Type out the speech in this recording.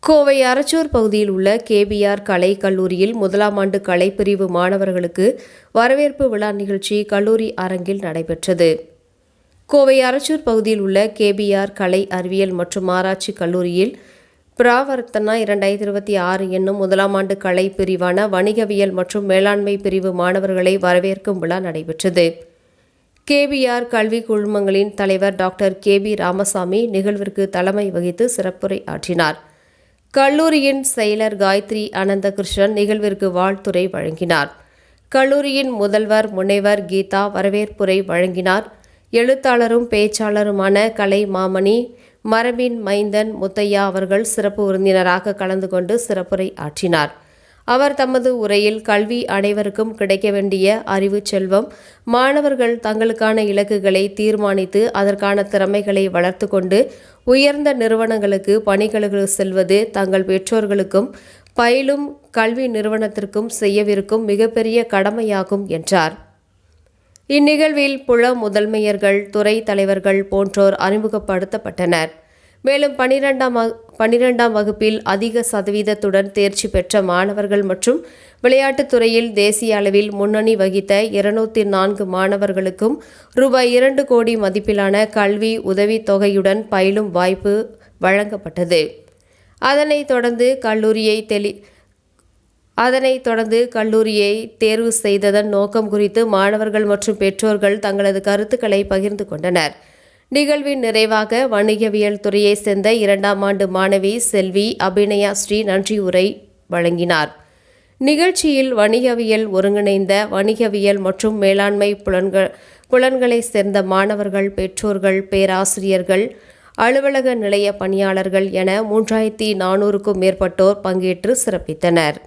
கோவை அரச்சூர் பகுதியில் உள்ள கேபிஆர் கலை கல்லூரியில் முதலாம் ஆண்டு கலைப்பிரிவு மாணவர்களுக்கு வரவேற்பு விழா நிகழ்ச்சி கல்லூரி அரங்கில் நடைபெற்றது. கோவை அரச்சூர் பகுதியில் உள்ள கேபிஆர் கலை அறிவியல் மற்றும் ஆராய்ச்சி கல்லூரியில் பிராவர்த்தனா 2026 என்னும் முதலாம் ஆண்டு கலை பிரிவான வணிகவியல் மற்றும் மேலாண்மை பிரிவு மாணவர்களை வரவேற்கும் விழா நடைபெற்றது. கேபிஆர் கல்வி குழுமங்களின் தலைவர் டாக்டர் கேபி ராமசாமி நிகழ்விற்கு தலைமை வகித்து சிறப்புரை ஆற்றினார். கல்லூரியின் செயலர் காயத்ரி அனந்தகிருஷ்ணன் நிகழ்விற்கு வாழ்த்துரை வழங்கினார். கல்லூரியின் முதல்வர் முனைவர் கீதா வரவேற்புரை வழங்கினார். எழுத்தாளரும் பேச்சாளருமான கலை மாமணி மரபின் மைந்தன் முத்தையா அவர்கள் சிறப்பு விருந்தினராக கலந்து கொண்டு சிறப்புரை ஆற்றினார். அவர் தமது உரையில் கல்வி அனைவருக்கும் கிடைக்க வேண்டிய அறிவு செல்வம், மாணவர்கள் தங்களுக்கான இலக்குகளை தீர்மானித்து அதற்கான திறமைகளை வளர்த்து கொண்டு உயர்ந்த நிறுவனங்களுக்கு பணிகளுக்கு செல்வது தங்கள் பெற்றோர்களுக்கும் பயிலும் கல்வி நிறுவனத்திற்கும் செய்யவிருக்கும் மிகப்பெரிய கடமையாகும் என்றார். இந்நிகழ்வில் புல முதன்மையர்கள், துறை தலைவர்கள் போன்றோர் அறிமுகப்படுத்தப்பட்டனர். மேலும் 12ஆம் வகுப்பில் அதிக சதவீதத்துடன் தேர்ச்சி பெற்ற மாணவர்கள் மற்றும் விளையாட்டுத் துறையில் தேசிய அளவில் முன்னணி வகித்த 204 மாணவர்களுக்கும் ரூபாய் 2 கோடி மதிப்பிலான கல்வி உதவித் தொகையுடன் பயிலும் வாய்ப்பு வழங்கப்பட்டது. அதனைத் தொடர்ந்து கல்லூரியை தேர்வு செய்ததன் நோக்கம் குறித்து மாணவர்கள் மற்றும் பெற்றோர்கள் தங்களது கருத்துக்களை பகிர்ந்து கொண்டனர். நிகழ்வின் நிறைவாக வணிகவியல் துறையைச் சேர்ந்த 2ஆம் ஆண்டு மாணவி செல்வி அபிநயா ஸ்ரீ நன்றி உரை வழங்கினார். நிகழ்ச்சியில் வணிகவியல் ஒருங்கிணைந்த வணிகவியல் மற்றும் மேலாண்மை புலன்களைச் சேர்ந்த மாணவர்கள், பெற்றோர்கள், பேராசிரியர்கள், அலுவலக நிலைய பணியாளர்கள் என 3400க்கும் மேற்பட்டோர் பங்கேற்று சிறப்பித்தனர்.